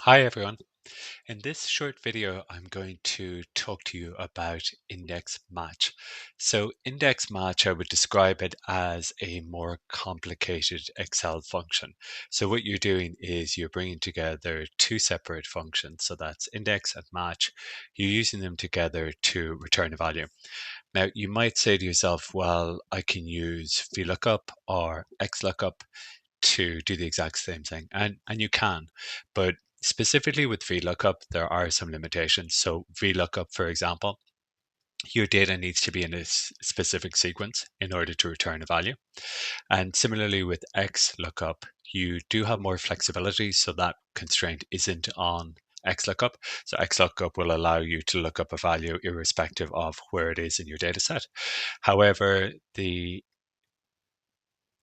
Hi everyone. In this short video, I'm going to talk to you about index match. So index match, I would describe it as a more complicated Excel function. So what you're doing is you're bringing together two separate functions. So that's index and match. You're using them together to return a value. Now, you might say to yourself, well, I can use VLOOKUP or XLOOKUP to do the exact same thing. And you can, but specifically with VLOOKUP, there are some limitations. So VLOOKUP, for example, your data needs to be in a specific sequence in order to return a value. And similarly with XLOOKUP, you do have more flexibility, so that constraint isn't on XLOOKUP. So XLOOKUP will allow you to look up a value irrespective of where it is in your data set. However, the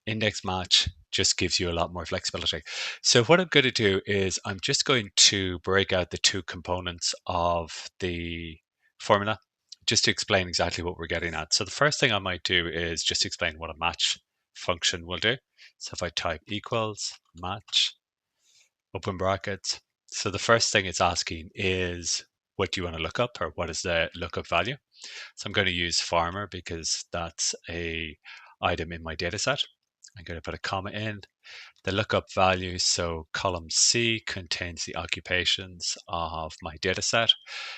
index match just gives you a lot more flexibility. So what I'm going to do is I'm just going to break out the two components of the formula just to explain exactly what we're getting at. So the first thing I might do is just explain what a match function will do. So if I type equals match, open brackets. So the first thing it's asking is what do you want to look up, or what is the lookup value? So I'm going to use farmer because that's a item in my data set. I'm going to put a comma in the lookup value. So column C contains the occupations of my data set.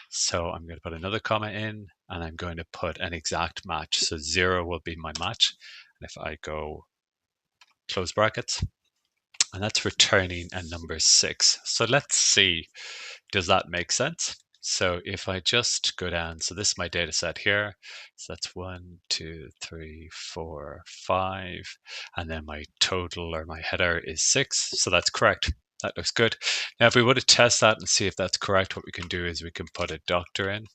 So I'm going to put another comma in and I'm going to put an exact match. So 0 will be my match. And if I go close brackets, and that's returning a number 6. So let's see, does that make sense? So if I just go down, so this is my data set here. So that's 1, 2, 3, 4, 5. And then my total or my header is 6. So that's correct. That looks good. Now, if we want to test that and see if that's correct, what we can do is we can put a doctor in.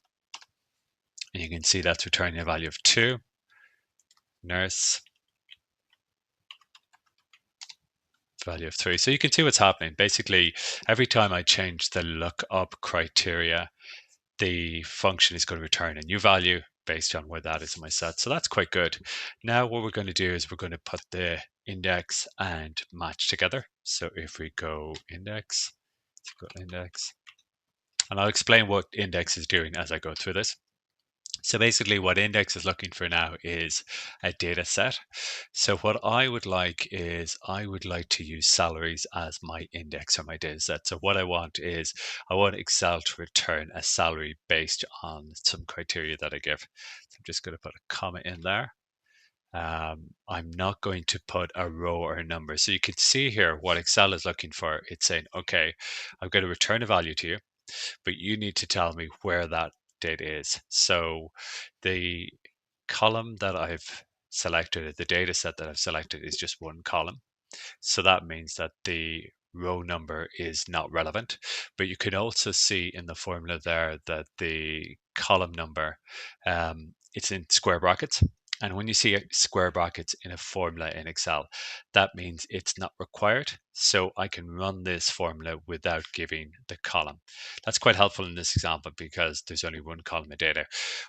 And you can see that's returning a value of 2. Nurse, value of 3. So you can see what's happening. Basically, every time I change the lookup criteria, the function is going to return a new value based on where that is in my set. So that's quite good. Now what we're going to do is we're going to put the index and match together. So if we go index, and I'll explain what index is doing as I go through this. So basically what index is looking for now is a data set. So what I would like is I would like to use salaries as my index or my data set. So what I want is I want Excel to return a salary based on some criteria that I give. So I'm just going to put a comma in there. I'm not going to put a row or a number. So you can see here what Excel is looking for. It's saying, okay, I'm going to return a value to you, but you need to tell me where that data is. So the column that I've selected, the data set that I've selected is just one column. So that means that the row number is not relevant. But you can also see in the formula there that the column number, it's in square brackets. And when you see square brackets in a formula in Excel, that means it's not required. So I can run this formula without giving the column. That's quite helpful in this example because there's only one column of data.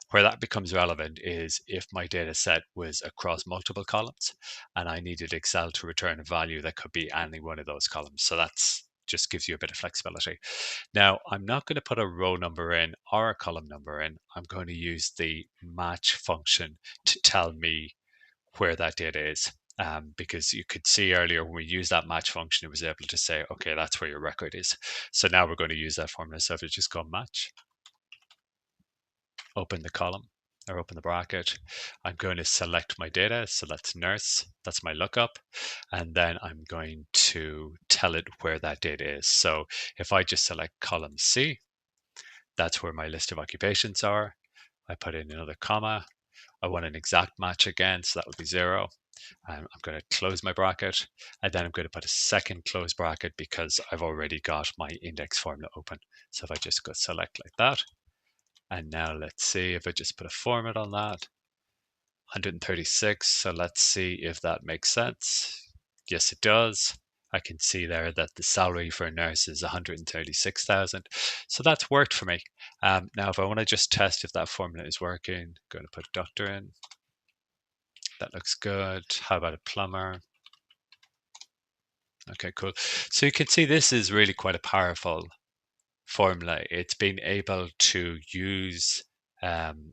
Where that becomes relevant is if my data set was across multiple columns and I needed Excel to return a value that could be any one of those columns. So that's just gives you a bit of flexibility. Now, I'm not going to put a row number in or a column number in. I'm going to use the match function to tell me where that data is. Because you could see earlier when we used that match function, it was able to say, okay, that's where your record is. So now we're going to use that formula. So if we just go match, open the column or open the bracket, I'm going to select my data. So that's nurse, that's my lookup. And then I'm going to tell it where that data is. So if I just select column C, that's where my list of occupations are. I put in another comma. I want an exact match again, so that would be 0. I'm going to close my bracket, and then I'm going to put a second close bracket because I've already got my index formula open. So if I just go select like that, and now let's see if I just put a format on that, 136. So let's see if that makes sense. Yes, it does. I can see there that the salary for a nurse is 136,000. So that's worked for me. Now, if I want to just test if that formula is working, I'm going to put doctor in. That looks good. How about a plumber? Okay, cool. So you can see this is really quite a powerful formula, it's been able to use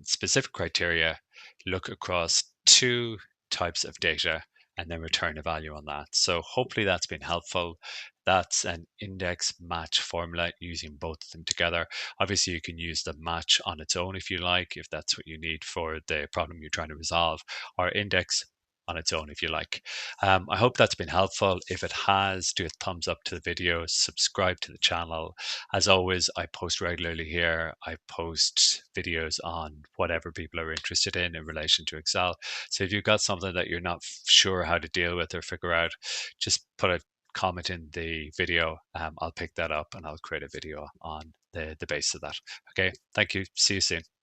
specific criteria, look across two types of data, and then return a value on that. So hopefully that's been helpful. That's an index match formula using both of them together. Obviously, you can use the match on its own if you like, if that's what you need for the problem you're trying to resolve, or index on its own if you like. I hope that's been helpful. If it has, do a thumbs up to the video, subscribe to the channel. As always, I post regularly here. I post videos on whatever people are interested in relation to Excel. So if you've got something that you're not sure how to deal with or figure out, just put a comment in the video. I'll pick that up and I'll create a video on the basis of that. Okay, thank you. See you soon.